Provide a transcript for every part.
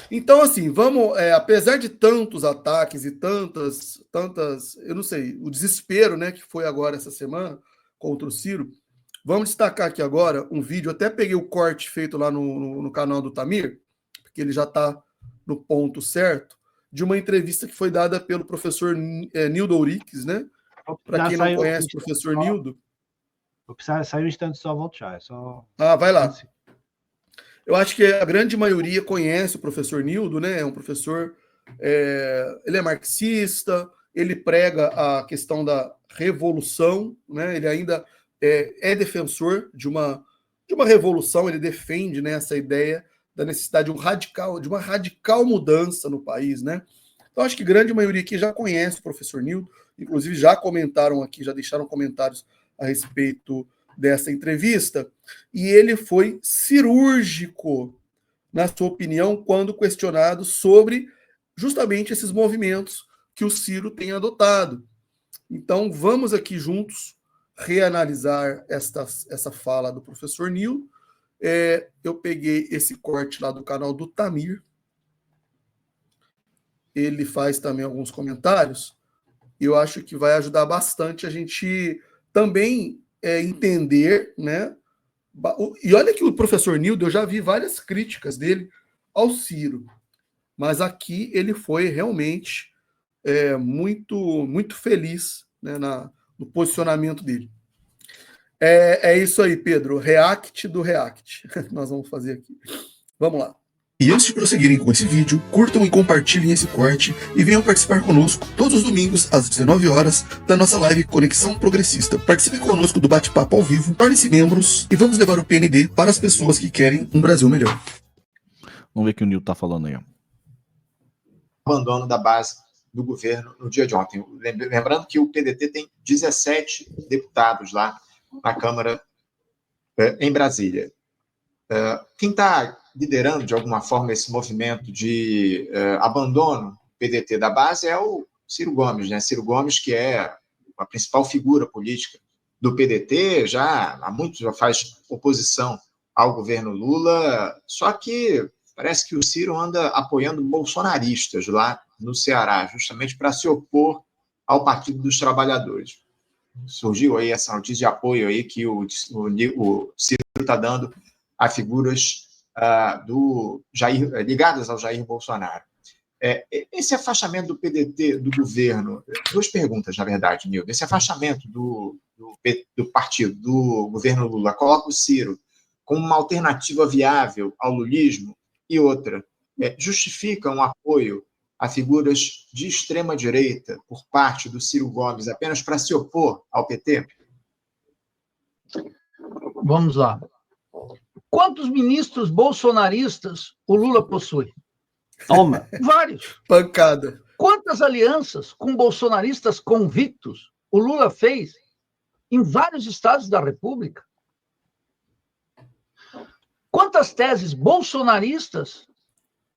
Então, assim, vamos, apesar de tantos ataques e eu não sei, o desespero, né, que foi agora essa semana contra o Ciro, vamos destacar aqui agora um vídeo, até peguei o corte feito lá no canal do Tamir, porque ele já está no ponto certo, de uma entrevista que foi dada pelo professor Nildo Ouriques, né? Para quem não conhece o professor Nildo. Vou precisar sair um instante, só volto já. Vai lá. Eu acho que a grande maioria conhece o professor Nildo, né? É um professor, ele é marxista, ele prega a questão da revolução, né? Ele ainda é defensor de uma revolução, ele defende, né, essa ideia da necessidade de uma radical mudança no país, né? Então, acho que a grande maioria aqui já conhece o professor Nildo, inclusive já comentaram aqui, já deixaram comentários a respeito dessa entrevista, e ele foi cirúrgico, na sua opinião, quando questionado sobre justamente esses movimentos que o Ciro tem adotado. Então, vamos aqui juntos reanalisar essa fala do professor Nildo. Eu peguei esse corte lá do canal do Tamir. Ele faz também alguns comentários, e eu acho que vai ajudar bastante a gente também entender, né? E olha que o professor Nildo, eu já vi várias críticas dele ao Ciro, mas aqui ele foi realmente muito feliz, né, no posicionamento dele. É isso aí, Pedro. React do React. Nós vamos fazer aqui. Vamos lá. E antes de prosseguirem com esse vídeo, curtam e compartilhem esse corte e venham participar conosco todos os domingos às 19 horas da nossa live Conexão Progressista. Participe conosco do bate-papo ao vivo, torne-se membros e vamos levar o PND para as pessoas que querem um Brasil melhor. Vamos ver o que o Nildo está falando aí. Abandono da base do governo no dia de ontem. Lembrando que o PDT tem 17 deputados lá na Câmara em Brasília. Quem está liderando, de alguma forma, esse movimento de abandono do PDT da base é o Ciro Gomes, né? Ciro Gomes, que é a principal figura política do PDT, há muito já faz oposição ao governo Lula, só que parece que o Ciro anda apoiando bolsonaristas lá no Ceará, justamente para se opor ao Partido dos Trabalhadores. Surgiu aí essa notícia de apoio aí que o Ciro está dando a figuras ligadas ao Jair Bolsonaro. Esse afastamento do PDT do governo, duas perguntas, na verdade, Nildo. Esse afastamento do partido, do governo Lula, coloca o Ciro como uma alternativa viável ao lulismo? E outra, justifica um apoio a figuras de extrema-direita por parte do Ciro Gomes apenas para se opor ao PT? Vamos lá. Quantos ministros bolsonaristas o Lula possui? Toma. Vários. Pancada. Quantas alianças com bolsonaristas convictos o Lula fez em vários estados da República? Quantas teses bolsonaristas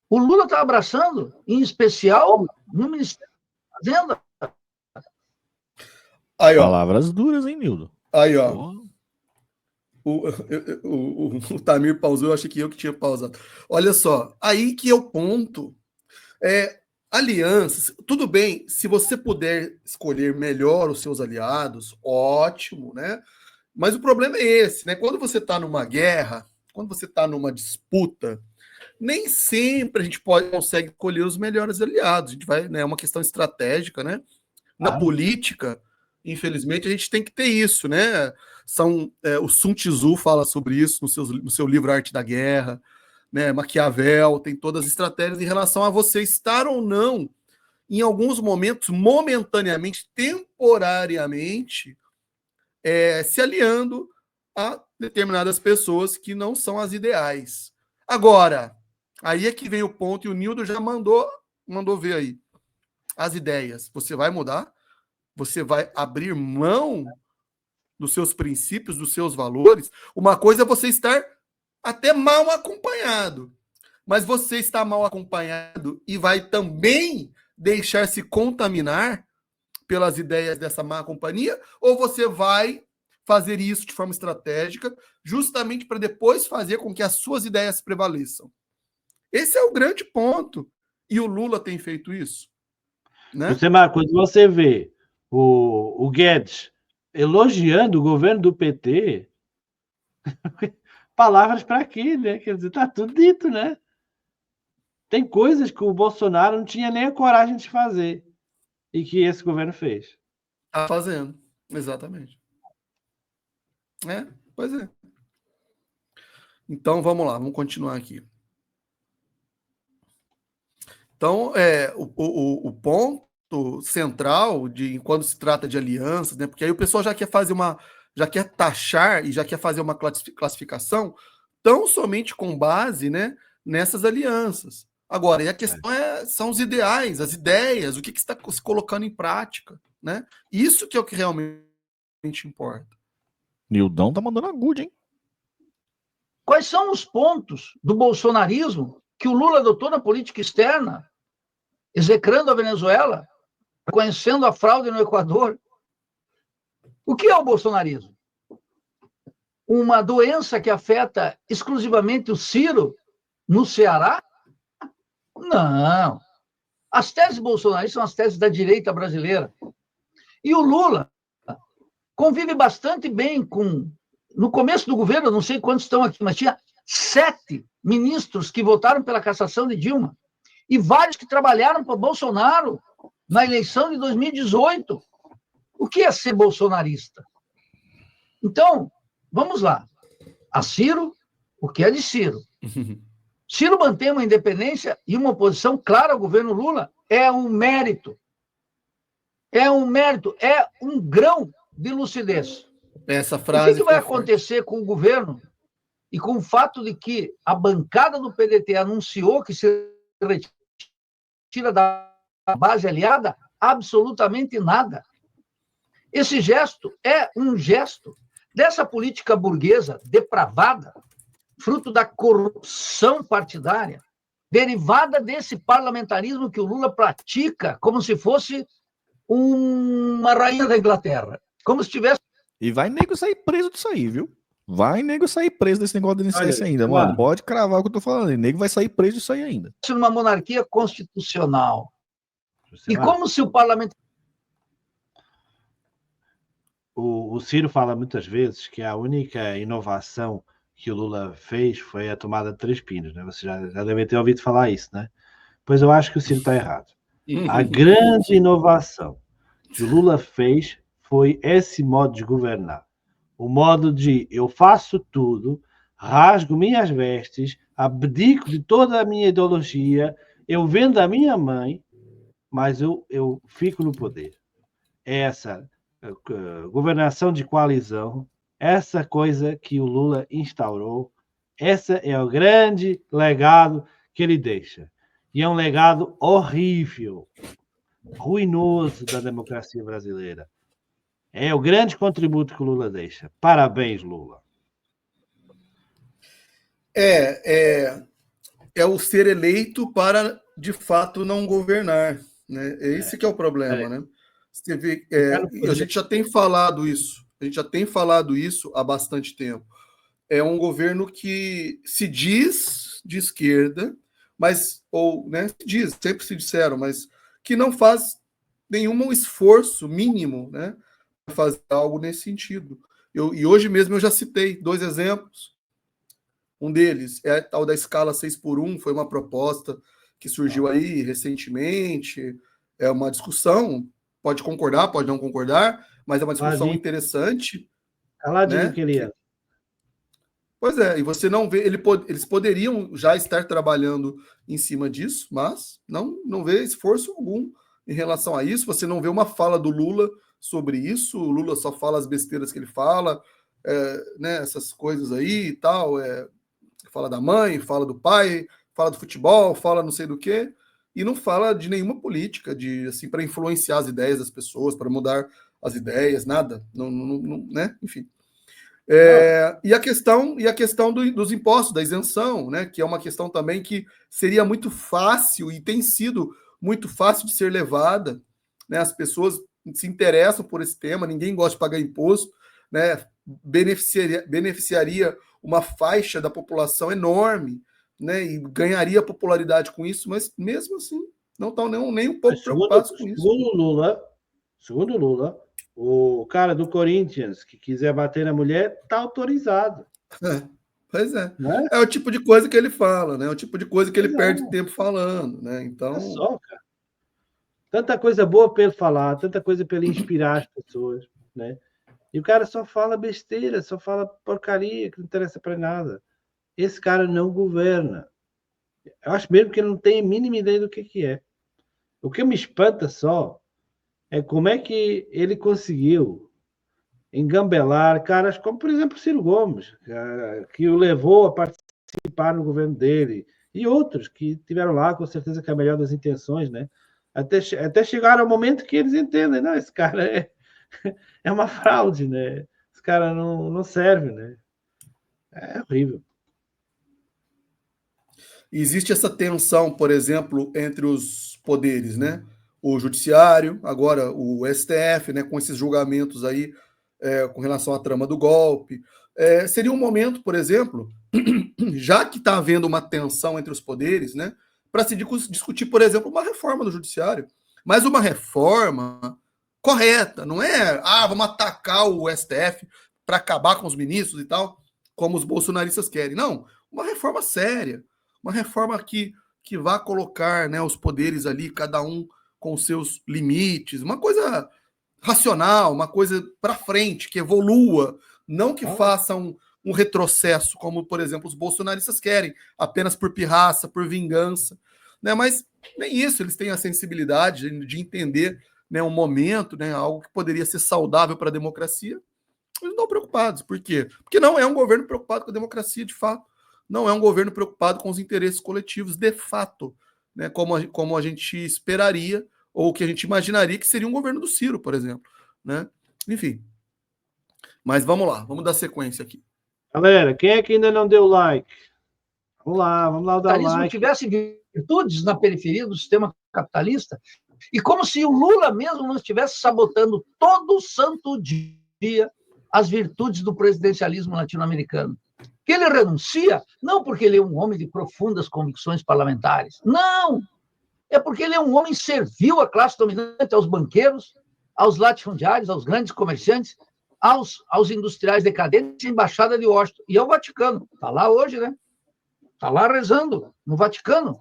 o Lula está abraçando, em especial no Ministério da Fazenda? Aí, ó. Palavras duras, hein, Nildo? Aí, ó. O Tamir pausou, eu achei que eu que tinha pausado. Olha só, aí que é o ponto. Alianças, tudo bem, se você puder escolher melhor os seus aliados, ótimo, né? Mas o problema é esse, né? Quando você está numa guerra, quando você está numa disputa, nem sempre a gente consegue escolher os melhores aliados. A gente vai, né? É uma questão estratégica, né? Na política, infelizmente, a gente tem que ter isso, né? O Sun Tzu fala sobre isso no seu livro Arte da Guerra, né? Maquiavel tem todas as estratégias em relação a você estar ou não, em alguns momentos, momentaneamente, temporariamente, se aliando a determinadas pessoas que não são as ideais. Agora, aí é que vem o ponto, e o Nildo já mandou ver aí. As ideias. Você vai mudar? Você vai abrir mão dos seus princípios, dos seus valores? Uma coisa é você estar até mal acompanhado, mas você está mal acompanhado e vai também deixar se contaminar pelas ideias dessa má companhia, ou você vai fazer isso de forma estratégica, justamente para depois fazer com que as suas ideias prevaleçam? Esse é o grande ponto. E o Lula tem feito isso, né? Quando você vê o Guedes elogiando o governo do PT, palavras para quê, né? Quer dizer, tá tudo dito, né? Tem coisas que o Bolsonaro não tinha nem a coragem de fazer e que esse governo fez. Tá fazendo, exatamente. Pois é. Então, vamos lá, vamos continuar aqui. Então, o ponto central de quando se trata de alianças, né? Porque aí o pessoal já quer fazer já quer taxar e já quer fazer uma classificação tão somente com base, né, nessas alianças. Agora, e a questão são os ideais, as ideias, o que está se colocando em prática, né? Isso que é o que realmente importa. Nildão tá mandando agude, hein? Quais são os pontos do bolsonarismo que o Lula adotou na política externa, execrando a Venezuela, reconhecendo a fraude no Equador? O que é o bolsonarismo? Uma doença que afeta exclusivamente o Ciro no Ceará? Não. As teses bolsonaristas são as teses da direita brasileira. E o Lula convive bastante bem com... No começo do governo, eu não sei quantos estão aqui, mas tinha 7 ministros que votaram pela cassação de Dilma e vários que trabalharam para Bolsonaro na eleição de 2018. O que é ser bolsonarista? Então, vamos lá. A Ciro, o que é de Ciro? Ciro mantém uma independência e uma oposição clara ao governo Lula. É um mérito. É um mérito. É um grão de lucidez. Essa frase. O que vai acontecer com o governo e com o fato de que a bancada do PDT anunciou que se retira da base aliada? Absolutamente nada. Esse gesto é um gesto dessa política burguesa depravada, fruto da corrupção partidária, derivada desse parlamentarismo que o Lula pratica como se fosse uma rainha da Inglaterra. Como se tivesse... E vai nego sair preso disso aí, viu? Vai nego sair preso desse negócio de iniciação ainda, mano. Pode cravar o que eu tô falando. E nego vai sair preso disso aí ainda. Uma monarquia constitucional. E como se o parlamento... O Ciro fala muitas vezes que a única inovação que o Lula fez foi a tomada de 3 pinos, né? Você já deve ter ouvido falar isso, né? Pois eu acho que o Ciro está errado. A grande inovação que o Lula fez foi esse modo de governar. O modo de eu faço tudo, rasgo minhas vestes, abdico de toda a minha ideologia, eu vendo a minha mãe, mas eu fico no poder. Essa governação de coalizão, essa coisa que o Lula instaurou, esse é o grande legado que ele deixa. E é um legado horrível, ruinoso da democracia brasileira. É o grande contributo que o Lula deixa. Parabéns, Lula. É o ser eleito para, de fato, não governar, né? Esse que é o problema, né? Você vê, a gente já tem falado isso. A gente já tem falado isso há bastante tempo. É um governo que se diz de esquerda, mas, né, sempre se disseram, mas que não faz nenhum esforço mínimo, né, para fazer algo nesse sentido. E hoje mesmo eu já citei 2 exemplos. Um deles é a tal da escala 6x1, foi uma proposta que surgiu aí recentemente, é uma discussão, pode concordar, pode não concordar, mas é uma discussão interessante. Caladinho, né? Que ele é. Pois é, e você não vê, eles poderiam já estar trabalhando em cima disso, mas não vê esforço algum em relação a isso. Você não vê uma fala do Lula sobre isso, o Lula só fala as besteiras que ele fala, né, essas coisas aí e tal, fala da mãe, fala do pai, fala do futebol, fala não sei do quê, e não fala de nenhuma política assim, para influenciar as ideias das pessoas, para mudar as ideias, nada, não, né? Enfim. E a questão dos impostos, da isenção, né, que é uma questão também que seria muito fácil e tem sido muito fácil de ser levada, né, as pessoas se interessam por esse tema, ninguém gosta de pagar imposto, né, beneficiaria uma faixa da população enorme, né, e ganharia popularidade com isso, mas mesmo assim não estão nem um pouco preocupados com isso. Segundo Lula, o cara do Corinthians que quiser bater na mulher está autorizado. Pois é. Né? É o tipo de coisa que ele fala, né? É o tipo de coisa que ele perde tempo falando, né? Então. É só, cara. Tanta coisa boa para ele falar, tanta coisa para ele inspirar as pessoas, né? E o cara só fala besteira, só fala porcaria que não interessa para nada. Esse cara não governa. Eu acho mesmo que ele não tem a mínima ideia do que é. O que me espanta só é como é que ele conseguiu engambelar caras como, por exemplo, Ciro Gomes, que o levou a participar no governo dele, e outros que tiveram lá, com certeza, com a melhor das intenções, né? Até chegar ao momento que eles entendem, não, esse cara é uma fraude, né? Esse cara não serve, né? É horrível. Existe essa tensão, por exemplo, entre os poderes, né? O judiciário, agora o STF, né? Com esses julgamentos aí com relação à trama do golpe. Seria um momento, por exemplo, já que está havendo uma tensão entre os poderes, né? Para se discutir, por exemplo, uma reforma do judiciário. Mas uma reforma correta, não é, vamos atacar o STF para acabar com os ministros e tal, como os bolsonaristas querem. Não, uma reforma séria, uma reforma que vá colocar, né, os poderes ali, cada um com seus limites, uma coisa racional, uma coisa para frente, que evolua, não que faça um retrocesso, como, por exemplo, os bolsonaristas querem, apenas por pirraça, por vingança. Né? Mas nem isso, eles têm a sensibilidade de entender, né, um momento, né, algo que poderia ser saudável para a democracia. Eles não estão preocupados. Por quê? Porque não é um governo preocupado com a democracia, de fato. Não é um governo preocupado com os interesses coletivos, de fato, né, como a gente esperaria, ou que a gente imaginaria que seria um governo do Ciro, por exemplo. Né? Enfim. Mas vamos lá, vamos dar sequência aqui. Galera, quem é que ainda não deu like? Vamos lá dar like. Se tivesse virtudes na periferia do sistema capitalista, e como se o Lula mesmo não estivesse sabotando todo santo dia as virtudes do presidencialismo latino-americano. Que ele renuncia, não porque ele é um homem de profundas convicções parlamentares, não! É porque ele é um homem servil à classe dominante, aos banqueiros, aos latifundiários, aos grandes comerciantes, aos industriais decadentes, a Embaixada de Washington e ao Vaticano. Está lá hoje, né? Está lá rezando, no Vaticano.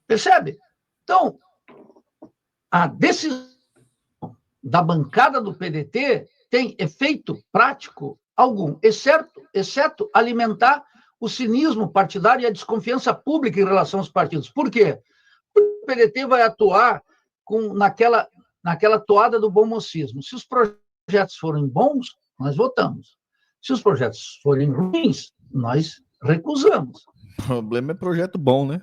Percebe? Então, a decisão da bancada do PDT tem efeito prático algum, exceto alimentar o cinismo partidário e a desconfiança pública em relação aos partidos. Por quê? O PDT vai atuar naquela toada do bom mocismo. Se os projetos forem bons, nós votamos. Se os projetos forem ruins, nós recusamos. O problema é projeto bom, né?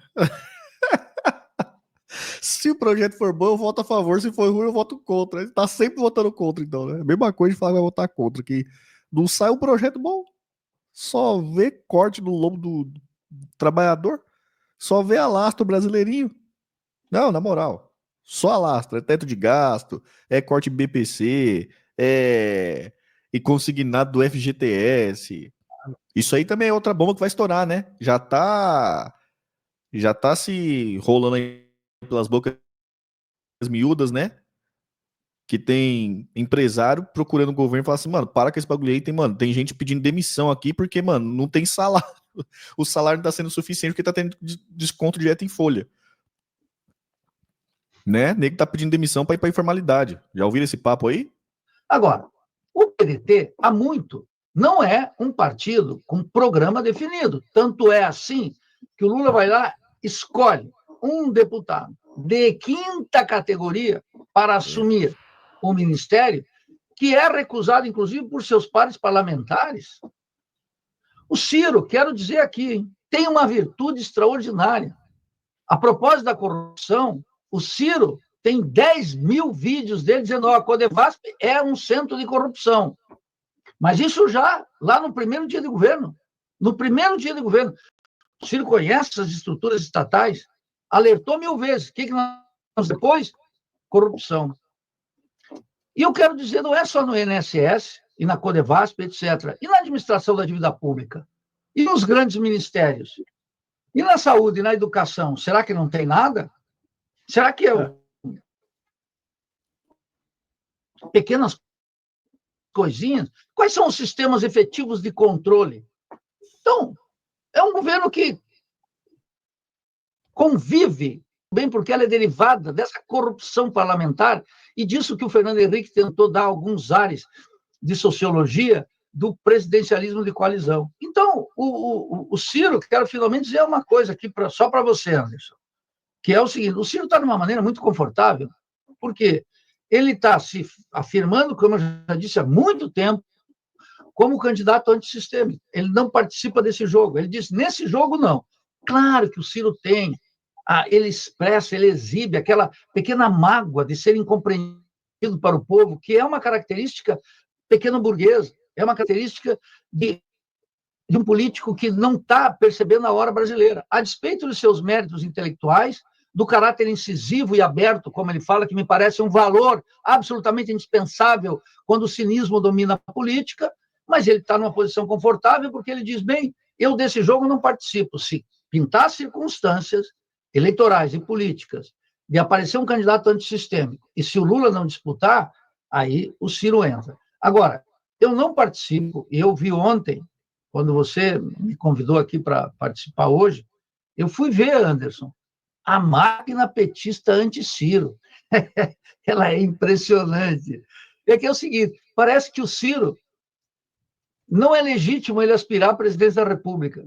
Se o projeto for bom, eu voto a favor. Se for ruim, eu voto contra. Ele tá sempre votando contra, então, né? A mesma coisa de falar que vai votar contra, que não sai um projeto bom. Só vê corte no lombo do trabalhador. Só vê alastro brasileirinho. Não, na moral. Só alastro. É teto de gasto, é corte BPC, é consignado do FGTS. Isso aí também é outra bomba que vai estourar, né? Já tá se rolando aí pelas bocas miúdas, né? Que tem empresário procurando o governo e fala assim, mano, para com esse bagulho aí, tem gente pedindo demissão aqui porque, mano, não tem salário. O salário não tá sendo suficiente porque tá tendo desconto direto em folha. Né? Nego tá pedindo demissão para ir pra informalidade. Já ouviram esse papo aí? Agora, o PDT, há muito, não é um partido com programa definido. Tanto é assim que o Lula vai lá, escolhe um deputado de quinta categoria para assumir o ministério, que é recusado, inclusive, por seus pares parlamentares. O Ciro, quero dizer aqui, tem uma virtude extraordinária. A propósito da corrupção, o Ciro tem 10 mil vídeos dele dizendo que a Codevasp é um centro de corrupção. Mas isso já lá no primeiro dia de governo. No primeiro dia de governo. O Ciro conhece essas estruturas estatais, alertou 1000 vezes. O que nós depois? Corrupção. E eu quero dizer, não é só no INSS e na Codevasp, etc. E na administração da dívida pública? E nos grandes ministérios? E na saúde e na educação, será que não tem nada? Será que pequenas coisinhas? Quais são os sistemas efetivos de controle? Então, é um governo que convive, bem porque ela é derivada dessa corrupção parlamentar e disso que o Fernando Henrique tentou dar alguns ares de sociologia do presidencialismo de coalizão. Então, o Ciro, quero finalmente dizer uma coisa aqui só para você, Anderson, que é o seguinte: o Ciro está de uma maneira muito confortável, porque ele está se afirmando, como eu já disse há muito tempo, como candidato antissistêmico. Ele não participa desse jogo. Ele diz, nesse jogo, não. Claro que o Ciro tem, ele expressa, ele exibe aquela pequena mágoa de ser incompreendido para o povo, que é uma característica pequeno-burguesa, é uma característica de um político que não está percebendo a hora brasileira. A despeito dos seus méritos intelectuais, do caráter incisivo e aberto, como ele fala, que me parece um valor absolutamente indispensável quando o cinismo domina a política, mas ele está numa posição confortável porque ele diz, bem, eu desse jogo não participo. Se pintar circunstâncias eleitorais e políticas de aparecer um candidato antissistêmico, e se o Lula não disputar, aí o Ciro entra. Agora, eu não participo, e eu vi ontem, quando você me convidou aqui para participar hoje, eu fui ver, Anderson, a máquina petista anti-Ciro. Ela é impressionante. É que é o seguinte, parece que o Ciro não é legítimo ele aspirar à presidência da República.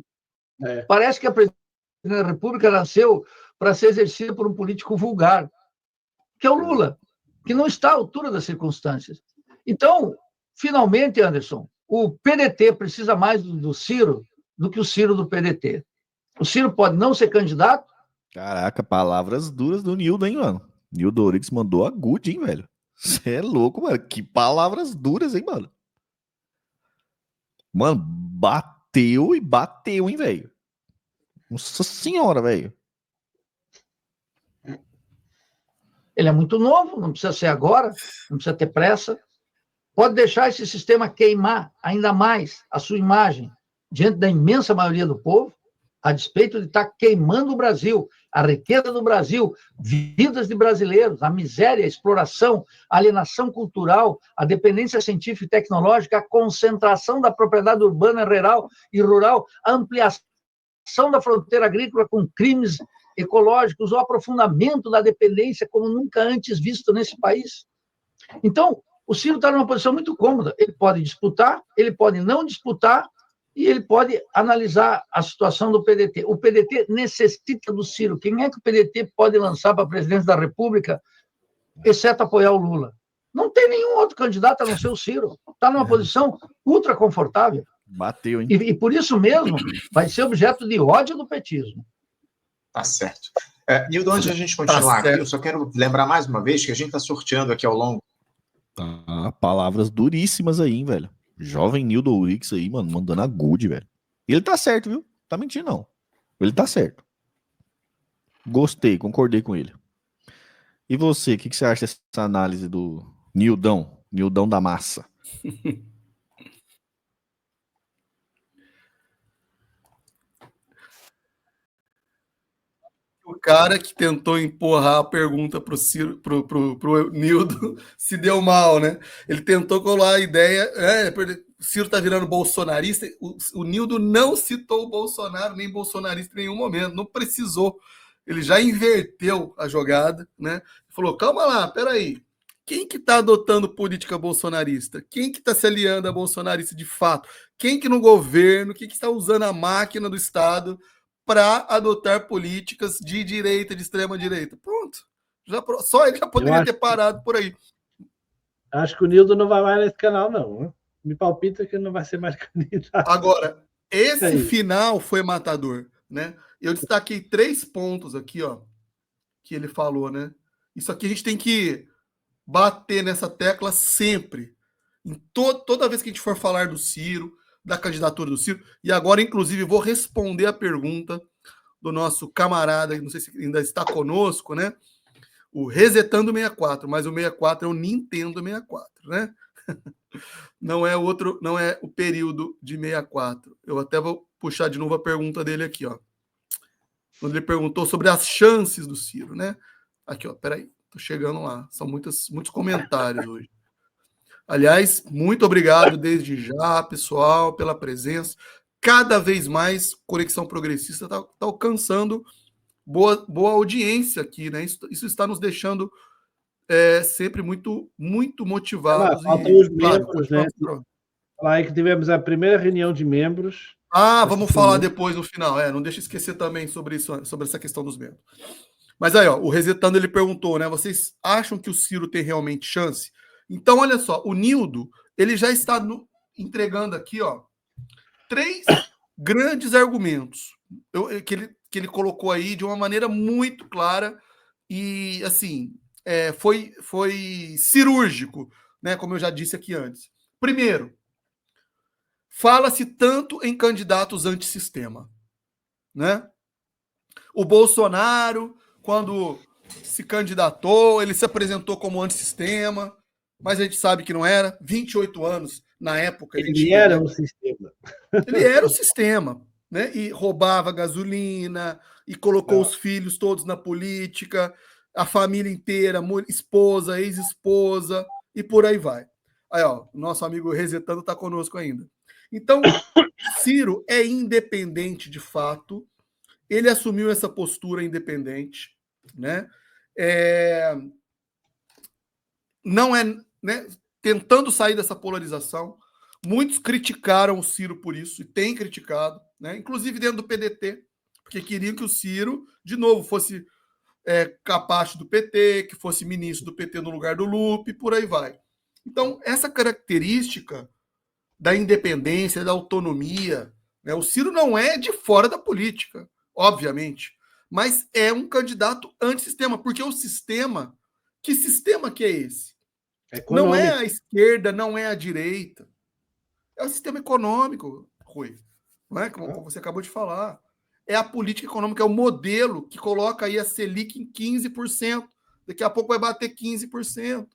Parece que a presidência da República nasceu para ser exercida por um político vulgar, que é o Lula, que não está à altura das circunstâncias. Então, finalmente, Anderson, o PDT precisa mais do Ciro do que o Ciro do PDT. O Ciro pode não ser candidato. Caraca, palavras duras do Nildo, hein, mano? Nildo Oryx mandou a good, hein, velho? Você é louco, mano. Que palavras duras, hein, mano? Mano, bateu e bateu, hein, velho? Nossa senhora, velho. Ele é muito novo, não precisa ser agora, não precisa ter pressa. Pode deixar esse sistema queimar ainda mais a sua imagem diante da imensa maioria do povo, a despeito de estar queimando o Brasil, a riqueza do Brasil, vidas de brasileiros, a miséria, a exploração, a alienação cultural, a dependência científica e tecnológica, a concentração da propriedade urbana e rural, a ampliação da fronteira agrícola com crimes ecológicos, o aprofundamento da dependência como nunca antes visto nesse país. Então, o Ciro está numa posição muito cômoda. Ele pode disputar, ele pode não disputar, e ele pode analisar a situação do PDT. O PDT necessita do Ciro. Quem é que o PDT pode lançar para a presidência da República, exceto apoiar o Lula? Não tem nenhum outro candidato a não ser o Ciro. Está numa posição ultra confortável. Bateu, hein? E por isso mesmo vai ser objeto de ódio do petismo. Tá certo. Nildo, antes de a gente continuar aqui, eu só quero lembrar mais uma vez que a gente está sorteando aqui ao longo. Palavras duríssimas aí, hein, velho. Jovem Nildo Oryx aí, mano, mandando a good, velho. E ele tá certo, viu? Tá mentindo, não. Ele tá certo. Gostei, concordei com ele. E você, o que você acha dessa análise do Nildão? Nildão da massa. O cara que tentou empurrar a pergunta pro Nildo se deu mal, né? Ele tentou colar a ideia. O Ciro tá virando bolsonarista. O Nildo não citou o Bolsonaro, nem bolsonarista em nenhum momento. Não precisou. Ele já inverteu a jogada, né? Falou: calma lá, peraí. Quem que tá adotando política bolsonarista? Quem que tá se aliando a bolsonarista de fato? Quem que no governo, quem que está usando a máquina do Estado para adotar políticas de direita, de extrema direita? Pronto. Só ele já poderia ter parado por aí. Acho que o Nildo não vai mais nesse canal, não. Né? Me palpita que ele não vai ser mais candidato. Agora, esse final foi matador, né? Eu destaquei 3 pontos aqui, ó, que ele falou, né? Isso aqui a gente tem que bater nessa tecla sempre. Toda vez que a gente for falar do Ciro, da candidatura do Ciro, e agora, inclusive, vou responder a pergunta do nosso camarada, não sei se ainda está conosco, né? O Resetando 64, mas o 64 é o Nintendo 64, né? Não é o período de 64. Eu até vou puxar de novo a pergunta dele aqui, ó. quando ele perguntou sobre as chances do Ciro, né? Aqui, ó, peraí, tô chegando lá. São muitos comentários hoje. Aliás, muito obrigado desde já, pessoal, pela presença. Cada vez mais Conexão Progressista está alcançando boa audiência aqui, né? Isso está nos deixando sempre muito motivados. Faltam os membros, né? Falar aí que tivemos a primeira reunião de membros. Vamos falar depois no final. Não deixa esquecer também sobre isso, sobre essa questão dos membros. Mas aí, ó, o Resetando ele perguntou, né? Vocês acham que o Ciro tem realmente chance? Então, olha só, o Nildo ele já está entregando aqui, ó, 3 grandes argumentos que ele colocou aí de uma maneira muito clara e assim foi cirúrgico, né? Como eu já disse aqui antes. Primeiro, fala-se tanto em candidatos antissistema, né? O Bolsonaro, quando se candidatou, ele se apresentou como antissistema, mas a gente sabe que não era. 28 anos na época. Ele era um sistema. Ele era o sistema, né? E roubava gasolina, e colocou os filhos todos na política, a família inteira, esposa, ex-esposa, e por aí vai. Aí, ó, o nosso amigo Resetando está conosco ainda. Então, Ciro é independente de fato, ele assumiu essa postura independente, né? Não é, né? Tentando sair dessa polarização. Muitos criticaram o Ciro por isso, e têm criticado, né? Inclusive dentro do PDT, porque queriam que o Ciro, de novo, fosse capacho do PT, que fosse ministro do PT no lugar do Lupe, por aí vai. Então, essa característica da independência, da autonomia, né? O Ciro não é de fora da política, obviamente, mas é um candidato antissistema, porque o sistema, que sistema que é esse? Não é a esquerda, não é a direita, é o sistema econômico, Rui, não é? Como você acabou de falar. É a política econômica, é o modelo que coloca aí a Selic em 15%, daqui a pouco vai bater 15%,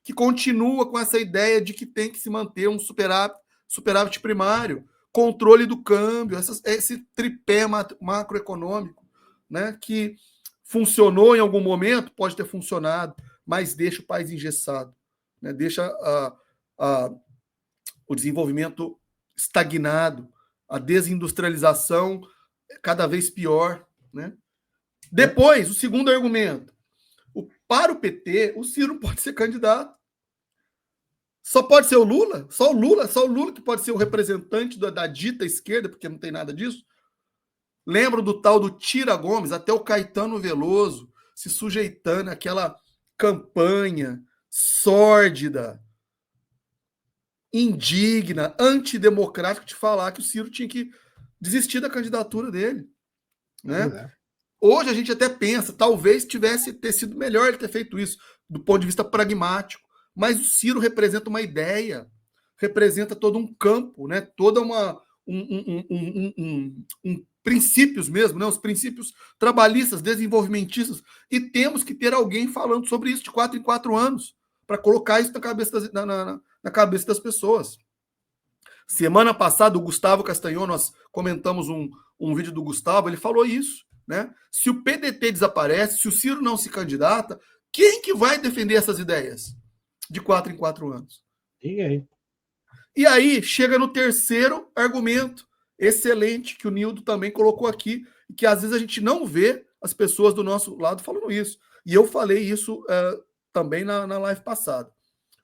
que continua com essa ideia de que tem que se manter um superávit primário, controle do câmbio, esse tripé macroeconômico, né, que funcionou em algum momento, pode ter funcionado, mas deixa o país engessado, né, deixa o desenvolvimento estagnado, a desindustrialização cada vez pior, né? Depois, o segundo argumento, para o PT, o Ciro não pode ser candidato. Só pode ser o Lula? Só o Lula que pode ser o representante da dita esquerda, porque não tem nada disso. Lembro do tal do Tira Gomes, até o Caetano Veloso se sujeitando àquela campanha sórdida, indigna, antidemocrática de falar que o Ciro tinha que desistir da candidatura dele, né? Hoje a gente até pensa, talvez tivesse ter sido melhor ele ter feito isso, do ponto de vista pragmático, mas o Ciro representa uma ideia, representa todo um campo, né? Toda princípios mesmo, né? Os princípios trabalhistas, desenvolvimentistas, e temos que ter alguém falando sobre isso de 4 em 4 anos, para colocar isso na cabeça das pessoas. Semana passada, o Gustavo Castanhon, nós comentamos um vídeo do Gustavo, ele falou isso, né? Se o PDT desaparece, se o Ciro não se candidata, quem que vai defender essas ideias de 4 em 4 anos? Ninguém. E aí, chega no terceiro argumento, excelente, que o Nildo também colocou aqui, e que às vezes a gente não vê as pessoas do nosso lado falando isso. E eu falei isso também na live passada.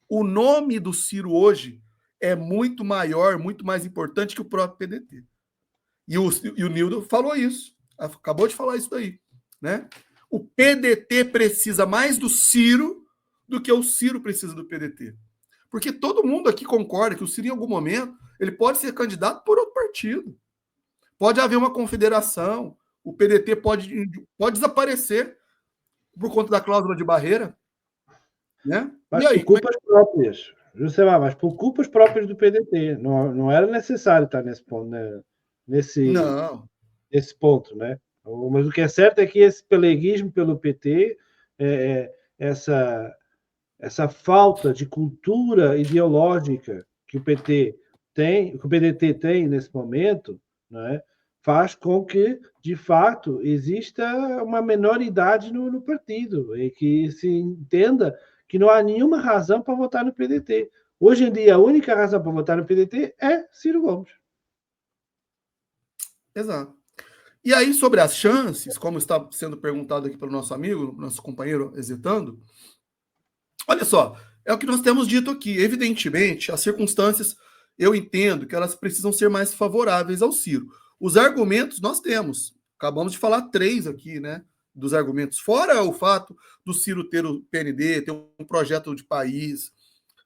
O nome do Ciro hoje é muito maior, muito mais importante que o próprio PDT. E o Nildo falou isso. Acabou de falar isso daí, né? O PDT precisa mais do Ciro do que o Ciro precisa do PDT. Porque todo mundo aqui concorda que o Ciro, em algum momento, ele pode ser candidato por outro partido. Pode haver uma confederação, o PDT pode desaparecer por conta da cláusula de barreira. Né? Mas por culpas próprias. Josemar, mas por culpas próprias do PDT. Não era necessário estar nesse ponto, né? Nesse ponto, né? Mas o que é certo é que esse peleguismo pelo PT, essa falta de cultura ideológica que o PT tem, que o PDT tem nesse momento, né, faz com que de fato, exista uma menoridade no partido e que se entenda que não há nenhuma razão para votar no PDT. Hoje em dia, a única razão para votar no PDT é Ciro Gomes. Exato. E aí, sobre as chances, como está sendo perguntado aqui pelo nosso amigo, nosso companheiro hesitando, olha só, é o que nós temos dito aqui. Evidentemente, as circunstâncias, eu entendo que elas precisam ser mais favoráveis ao Ciro. Os argumentos nós temos. Acabamos de falar 3 aqui, né? Dos argumentos. Fora o fato do Ciro ter o PND, ter um projeto de país,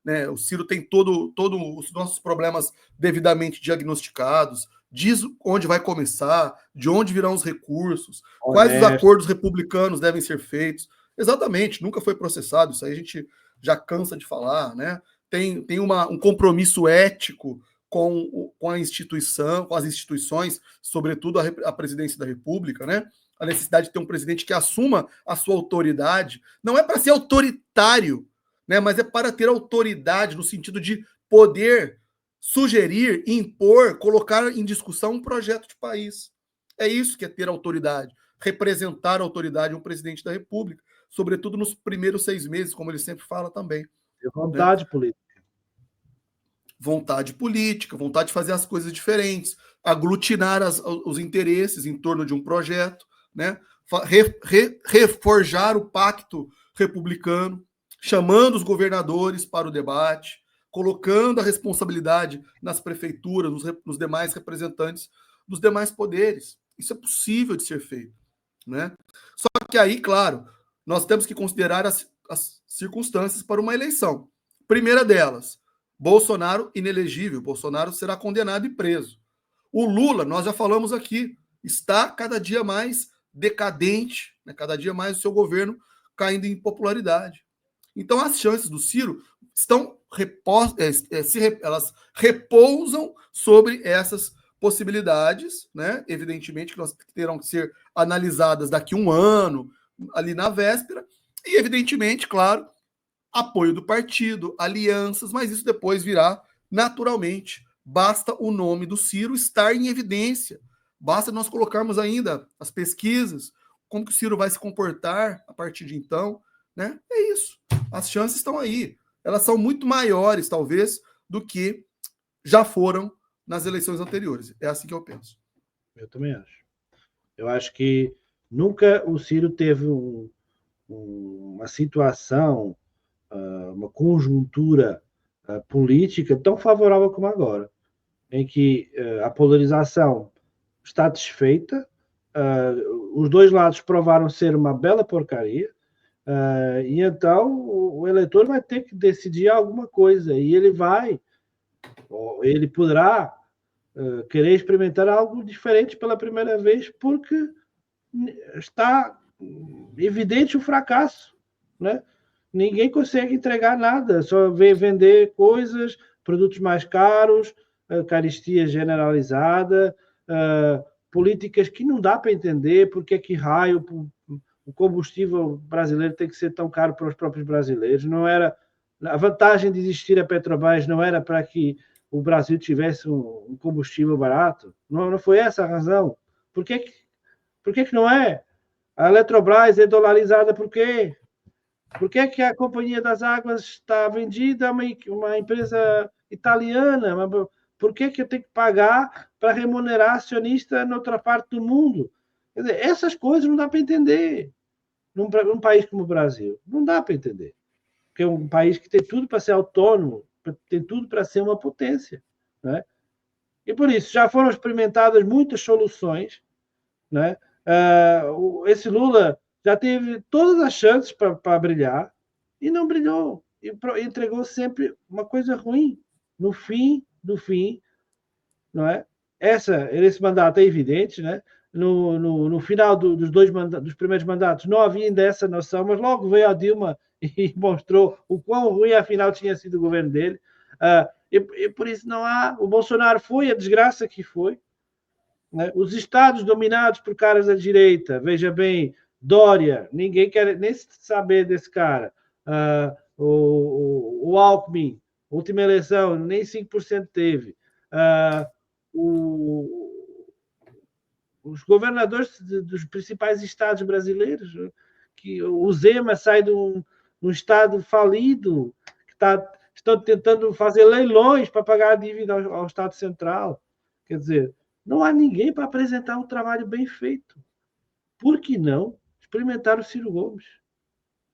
né? O Ciro tem todos os nossos problemas devidamente diagnosticados, diz onde vai começar, de onde virão os recursos, quais os acordos republicanos devem ser feitos. Exatamente, nunca foi processado, isso aí a gente já cansa de falar, né? Tem um compromisso ético com a instituição, com as instituições, sobretudo a presidência da República, né? A necessidade de ter um presidente que assuma a sua autoridade. Não é para ser autoritário, né? Mas é para ter autoridade no sentido de poder sugerir, impor, colocar em discussão um projeto de país. É isso que é ter autoridade, representar a autoridade de um presidente da República, sobretudo nos primeiros 6 meses, como ele sempre fala também. Vontade política. Vontade política, vontade de fazer as coisas diferentes, aglutinar os interesses em torno de um projeto, né? Reforjar o pacto republicano, chamando os governadores para o debate, colocando a responsabilidade nas prefeituras, nos demais representantes dos demais poderes. Isso é possível de ser feito, né? Só que aí, claro, nós temos que considerar as circunstâncias para uma eleição. Primeira delas, Bolsonaro inelegível, Bolsonaro será condenado e preso. O Lula, nós já falamos aqui, está cada dia mais decadente, né? Cada dia mais o seu governo caindo em popularidade. Então, as chances do Ciro estão elas repousam sobre essas possibilidades, né? Evidentemente que elas terão que ser analisadas daqui a um ano, ali na véspera, e evidentemente, claro, apoio do partido, alianças, mas isso depois virá naturalmente. Basta o nome do Ciro estar em evidência. Basta nós colocarmos ainda as pesquisas, como que o Ciro vai se comportar a partir de então, né? É isso. As chances estão aí. Elas são muito maiores, talvez, do que já foram nas eleições anteriores. É assim que eu penso. Eu também acho. Eu acho que nunca o Ciro teve uma situação, uma conjuntura política tão favorável como agora, em que a polarização está desfeita, os dois lados provaram ser uma bela porcaria, e então o eleitor vai ter que decidir alguma coisa, e ele poderá querer experimentar algo diferente pela primeira vez, porque está evidente o fracasso, né? Ninguém consegue entregar nada, só vê vender coisas, produtos mais caros, carestia generalizada, políticas que não dá para entender porque é que raio o combustível brasileiro tem que ser tão caro para os próprios brasileiros. Não era a vantagem de existir a Petrobras não era para que o Brasil tivesse um combustível barato? Não foi essa a razão. Por que não é? A Eletrobras é dolarizada por quê? Por que a Companhia das Águas está vendida a uma empresa italiana? Por que eu tenho que pagar para remunerar acionista em outra parte do mundo? Quer dizer, essas coisas não dá para entender num país como o Brasil. Não dá para entender. Porque é um país que tem tudo para ser autônomo, tem tudo para ser uma potência, né? E por isso já foram experimentadas muitas soluções, né? Esse Lula já teve todas as chances para brilhar e não brilhou, e entregou sempre uma coisa ruim no fim do fim, não é? Esse mandato é evidente, né? No final dos primeiros mandatos não havia ainda essa noção, mas logo veio a Dilma e mostrou o quão ruim afinal tinha sido o governo dele. E por isso não há. O Bolsonaro foi a desgraça que foi, né? Os estados dominados por caras da direita, veja bem, Dória, ninguém quer nem saber desse cara. O Alckmin, última eleição, nem 5% teve. O os governadores dos principais estados brasileiros, que o Zema sai de um estado falido, que estão tentando fazer leilões para pagar a dívida ao Estado Central. Quer dizer, não há ninguém para apresentar um trabalho bem feito. Por que não experimentar o Ciro Gomes?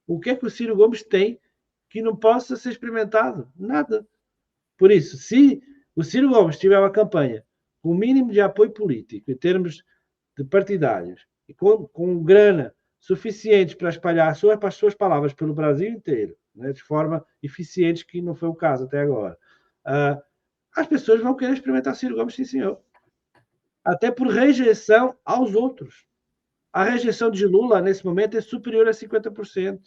O que é que o Ciro Gomes tem que não possa ser experimentado? Nada. Por isso, se o Ciro Gomes tiver uma campanha com o mínimo de apoio político, em termos de partidários, e com grana suficiente para espalhar as suas palavras pelo Brasil inteiro, né, de forma eficiente, que não foi o caso até agora, as pessoas vão querer experimentar Ciro Gomes, sim, senhor. Até por rejeição aos outros. A rejeição de Lula, nesse momento, é superior a 50%.